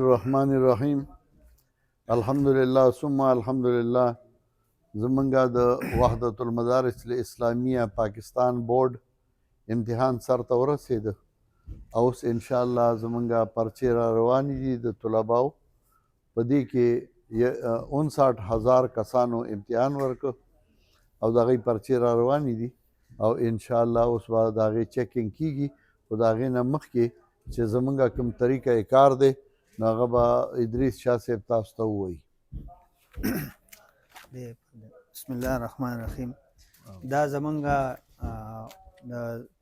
الرحمن الرحیم. الحمدلله ثم الحمدلله. زمونږه د وحدت المدارس الاسلامیه پاکستان بورډ امتحان سر ته ورسېده او اوس انشاءالله زمونږه پرچې را روانې دي د طلباو. په دې کې 59,000 کسانو امتحان ورکړ او د هغې پرچې را روانې دي او انشاءالله اوس به د هغې چیکینګ کېږي. خو د هغې نه مخکې چې زمونږه کوم طریقه کار دی نو هغه به ادریس شاه صاحب تاسو ته ووایي. بسم الله الرحمن الرحیم. دا زمونږه د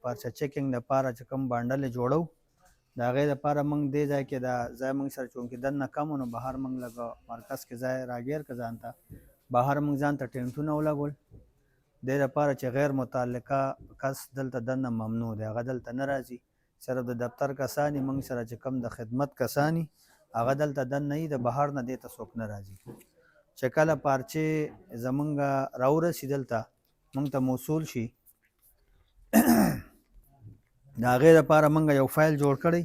پارچه چیکینګ دپاره چې کوم بانډل یې جوړو د هغې دپاره موږ دې ځای کې دا ځای موږ سره چونکې دننه کم و نو بهر موږ لږ مرکز کې ځای راګیر که ځان ته بهر موږ ځان ته ټینټونه ولګول دې دپاره چې غیر متعلقه کس دلته دننه ممنوع دی هغه دلته نه راځي. صرف د دفتر کسانی موږ سره چې کوم د خدمت کسانی هغه دلته دننه یي د بهر نه دې ته څوک نه راځي. چې کله پارچې زمونږ راورسي دلته موږ ته موصول شي د هغې دپاره موږ یو فایل جوړ کړی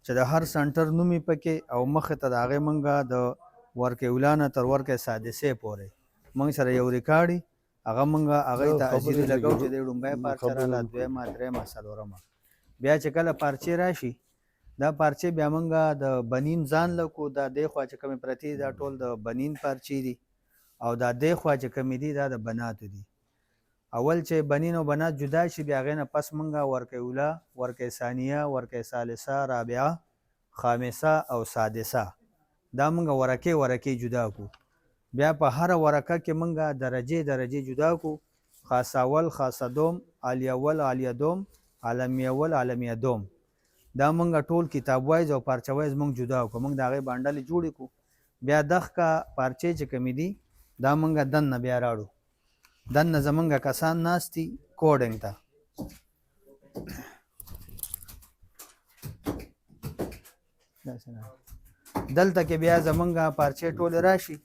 چې د هر سنټر نوم یې پکې او مخې ته د هغې موږ د ورکې اولا نه تر ورکې سادسې پورې موږ سره یو ریکارډ هغه موږ هغې ته حاضري لګو چې د لومبۍ پارچه راله دویمه درېمه څلورمه. بیا چې کله پارچې راشي دا پارچې بیا موږ د بنین ځان لکو دا دې خوا چې کومې پرتې دا ټول د بنین پارچې دي او دا دې خوا چې کومې دي دا د بناتو دي. اول چې بنین او بنات جدا شي بیا هغې نه پس موږ ورکې اوله ورکې ثانیه ورکې ثالثه رابعه خامسه او سادسه دا موږ ورکې جدا کړو. بیا په هره ورکه کې موږ درجې جدا کړو. خاص اول خاصه دوم عالیه اول عالیه دوم عالمیه اول عالمیه دوم دا موږ ټول کتاب وایز او پارچه وایز موږ جدا کړو. موږ د هغې بانډلې جوړې کړو. بیا دغه پارچې چې کومې دي دا موږ دننه بیا راړو. دننه زمونږ کسان ناست دي کوډینګ ته. دلته کې بیا زمونږ پارچې ټولې راشي.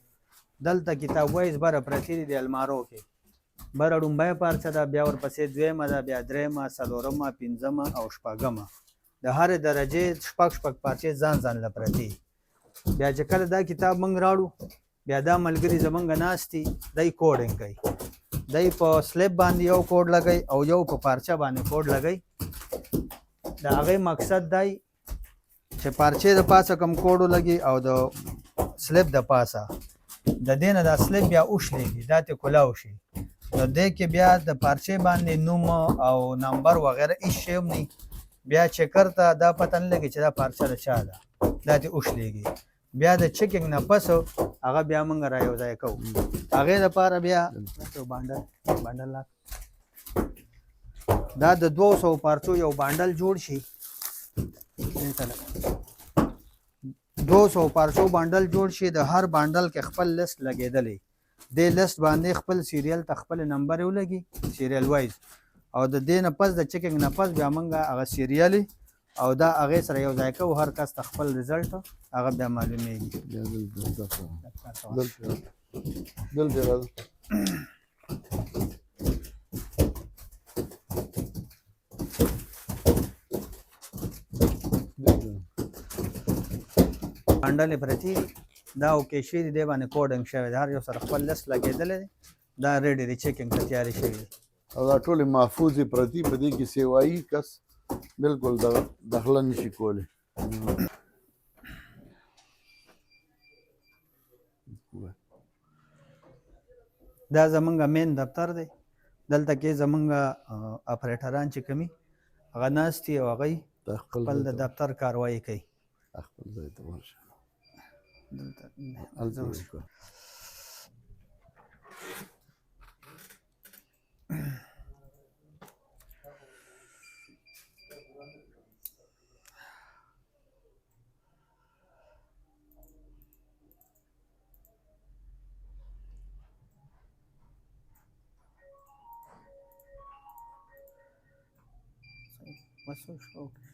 دلته کتاب وایز بره پرتې دي د المارو کې. بره ډومبۍ پارچه ده بیا ورپسې دویمه ده بیا درېمه څلورمه پنځمه او شپږمه د هرې درجې شپږ پارچې ځان له پرتې. بیا چې کله دا کتاب موږ راړو بیا دا ملګري زمونږ ناست دي دی کوډینګ کوي. دی په سلیپ باندې یو کوډ لګوي او یو په پارچه باندې کوډ لګوي. د هغې مقصد دی چې پارچې د پاسه کوم کوډ ولګي او د سلیپ د پاسه د دې نه دا سلیپ بیا وشلېږي دا ترې کولاو شي. نو دې کې بیا د پارچې باندې نوم او نمبر وغیره هېڅ شی هم نه بیا چکر ته دا پته نه لګي چې دا پارچه د چا ده دا ترې وشلېږي. بیا د چیکینګ نه پس هغه بیا موږ را یو ځای کوو. هغې دپاره بیا بانډل دا د 200 پارچو یو بانډل جوړ شي. 200 پارچو بانډل جوړ شي. د هر بانډل کې خپل لیست لګېدلی. دې لیست باندې خپل سیریل ته خپل نمبر یې ولګي سیریل وایز او د دې نه پس د چیکینګ نه پس بیا موږ هغه سیریلې او دا هغې سره یو ځای کوو. هر کس ته خپل رزلټ هغه بیا معلومیږي. بانډلې پرتې دي دا اوکې شوي دي. دې باندې کوډینګ شوی دی. هر یو سره خپل لیست لګېدلی دی. دا ریډي دی چیکینګ ته تیارې شوي دي او دا ټولې محفوظې پرتې په دې کې سیوایي کس بالکل دخله نشي کولی. دا زمونږ مین دفتر دی. دلته کې زمونږ اپریټران چې کومي هغه ناست دي او هغوی خپل د دفتر کاروایي کوي. خپل ځای ته ورشه بس اوکې